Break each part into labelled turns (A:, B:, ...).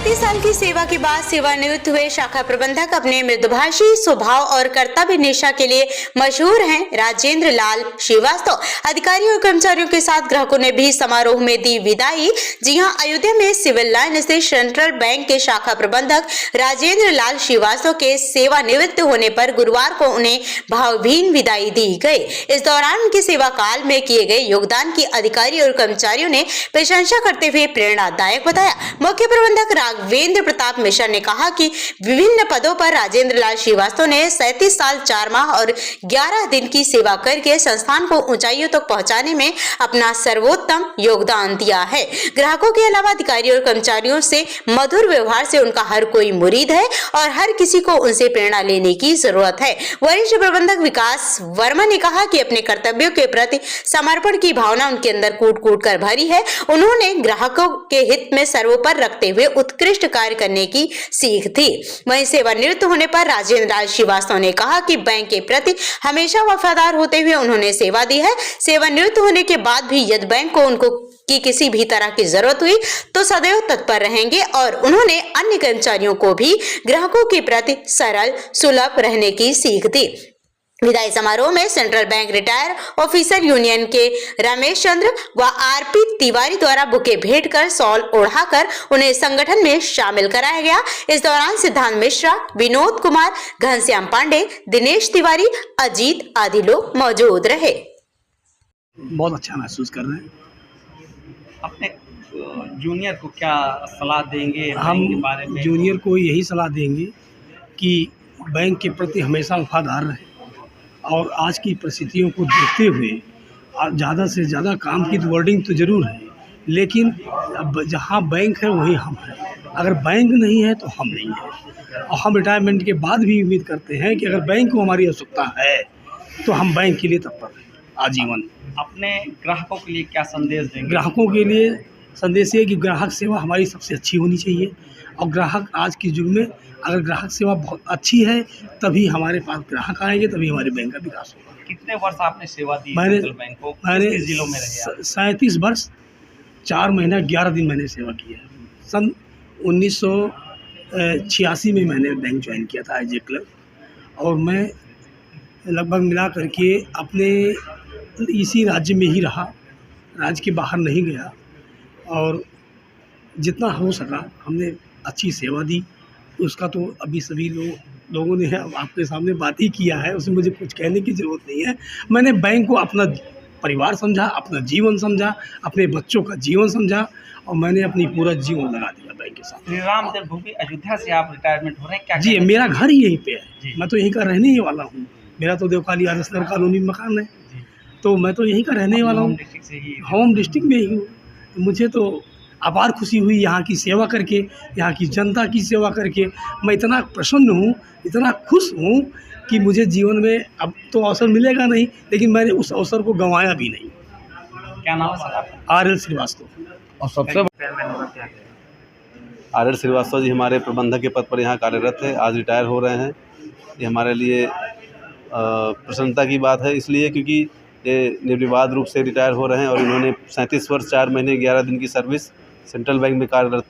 A: 35 साल की सेवा के बाद सेवानिवृत्त हुए शाखा प्रबंधक अपने मृदुभाषी स्वभाव और कर्तव्य निष्ठा के लिए मशहूर हैं राजेंद्र लाल श्रीवास्तव। अधिकारियों और कर्मचारियों के साथ ग्राहकों ने भी समारोह में दी विदाई। जी हां, अयोध्या में सिविल लाइन स्थित सेंट्रल बैंक के शाखा प्रबंधक राजेंद्र लाल श्रीवास्तव के सेवानिवृत्त होने पर गुरुवार को उन्हें भावभीनी विदाई दी गई। इस दौरान उनके सेवा काल में किए गए योगदान की अधिकारी और कर्मचारियों ने प्रशंसा करते हुए प्रेरणादायक बताया। मुख्य प्रबंधक राघवेंद्र प्रताप मिश्रा ने कहा कि विभिन्न पदों पर राजेंद्र लाल श्रीवास्तव ने 37 साल 4 माह और 11 दिन की सेवा करके संस्थान को ऊंचाइयों तक पहुंचाने में अपना सर्वोत्तम योगदान दिया है। ग्राहकों के अलावा अधिकारियों और कर्मचारियों से मधुर व्यवहार से उनका हर कोई मुरीद है और हर किसी को उनसे प्रेरणा लेने की जरूरत है। वरिष्ठ प्रबंधक विकास वर्मा ने कहा कि अपने कर्तव्यों के प्रति समर्पण की भावना उनके अंदर कूट-कूट कर भरी है। उन्होंने ग्राहकों के हित में सर्वोपरि रखते हुए उत्कृष्ट कार्य करने की सीख थी। वहीं सेवानिवृत्त होने पर राजेंद्र लाल श्रीवास्तव ने कहा कि बैंक के प्रति हमेशा वफादार होते हुए उन्होंने सेवा दी है। सेवानिवृत्त होने के बाद भी यदि बैंक को उनको की किसी भी तरह की जरूरत हुई तो सदैव तत्पर रहेंगे और उन्होंने अन्य कर्मचारियों को भी ग्राहकों के प्रति सरल सुलभ रहने की सीख दी। विदाई समारोह में central bank retire officer union के रमेश चंद्र व आरपी तिवारी द्वारा बुके भेंट कर शॉल ओढ़ाकर उन्हें संगठन में शामिल कराया गया। इस दौरान सिद्धांत मिश्रा, विनोद कुमार, घनश्याम पांडे, दिनेश तिवारी, अजीत आदि लोग मौजूद रहे।
B: बहुत अच्छा महसूस कर रहे हैं।
C: अपने जूनियर को क्या सलाह देंगे?
B: हम
C: के बारे में
B: जूनियर को यही सलाह देंगे कि बैंक के प्रति हमेशा वफादार रहे और आज की परिस्थितियों को देखते हुए ज़्यादा से ज़्यादा काम की वर्डिंग तो ज़रूर है, लेकिन अब जहाँ बैंक है वहीं हम हैं। अगर बैंक नहीं है तो हम नहीं हैं और हम रिटायरमेंट के बाद भी उम्मीद करते हैं कि अगर बैंक को हमारी आवश्यकता है तो हम बैंक के लिए तत्पर हैं आजीवन।
C: अपने ग्राहकों के लिए क्या संदेश देंगे?
B: ग्राहकों के लिए संदेश ये कि ग्राहक सेवा हमारी सबसे अच्छी होनी चाहिए और ग्राहक आज के युग में अगर ग्राहक सेवा बहुत अच्छी है तभी हमारे पास ग्राहक आएंगे, तभी हमारे बैंक का विकास होगा।
C: कितने वर्ष आपने सेवा दी
B: मैंने
C: बैंक को? किस जिलों में रहे?
B: 37 वर्ष 4 महीना 11 दिन मैंने सेवा की है। सन 1986 में मैंने बैंक ज्वाइन किया था एज ए क्लर्क और मैं लगभग मिला करके अपने इसी राज्य में ही रहा, राज्य के बाहर नहीं गया और जितना हो सका हमने अच्छी सेवा दी। उसका तो अभी सभी लोगों ने आपके सामने बात ही किया है, उसमें मुझे कुछ कहने की ज़रूरत नहीं है। मैंने बैंक को अपना परिवार समझा, अपना जीवन समझा, अपने बच्चों का जीवन समझा और मैंने अपनी पूरा जीवन लगा दिया बैंक के साथ।
C: श्री राम जन्मभूमि अयोध्या से आप रिटायरमेंट हो रहे हैं, क्या?
B: जी, मेरा घर ही यहीं पे है, मैं तो यहीं का रहने ही वाला हूँ। मेरा तो देवखाली आर एस नगर कॉलोनी में मकान है, तो मैं तो यहीं का रहने वाला हूँ, होम डिस्ट्रिक्ट में ही हूँ। मुझे तो अपार खुशी हुई यहाँ की सेवा करके, यहाँ की जनता की सेवा करके। मैं इतना प्रसन्न हूँ, इतना खुश हूँ कि मुझे जीवन में अब तो अवसर मिलेगा नहीं, लेकिन मैंने उस अवसर को गंवाया भी नहीं।
C: क्या नाम है सर आपका?
B: RL श्रीवास्तव।
D: और सबसे RL श्रीवास्तव जी हमारे प्रबंधक के पद पर यहाँ कार्यरत है, आज रिटायर हो रहे हैं। ये हमारे लिए प्रसन्नता की बात है, इसलिए क्योंकि ये निर्विवाद रूप से रिटायर हो रहे हैं और इन्होंने 37 वर्ष 4 महीने 11 दिन की सर्विस सेंट्रल बैंक में कार्यरत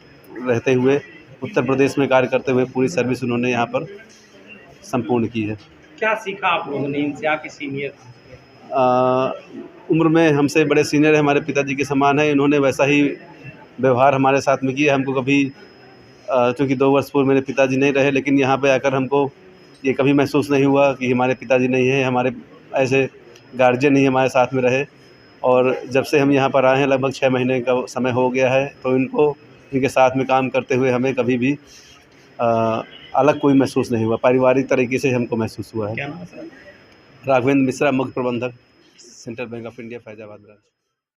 D: रहते हुए उत्तर प्रदेश में कार्य करते हुए पूरी सर्विस उन्होंने यहाँ पर संपूर्ण की है।
C: क्या सीखा आप लोगों ने इनसे? आपके सीनियर
D: उम्र में हमसे बड़े सीनियर हमारे पिताजी के समान है, इन्होंने वैसा ही व्यवहार हमारे साथ में किया। हमको कभी चूँकि 2 वर्ष पूर्व मेरे पिताजी नहीं रहे, लेकिन यहाँ पे आकर हमको ये कभी महसूस नहीं हुआ कि हमारे पिताजी नहीं हैं, हमारे ऐसे गार्जियन नहीं हमारे साथ में रहे। और जब से हम यहाँ पर आए हैं लगभग 6 महीने का समय हो गया है, तो इनके साथ में काम करते हुए हमें कभी भी अलग कोई महसूस नहीं हुआ, पारिवारिक तरीके से हमको महसूस हुआ है।
C: क्या नाम है सर?
D: राघवेंद्र मिश्रा, मुख्य प्रबंधक, central bank of India, Faizabad branch.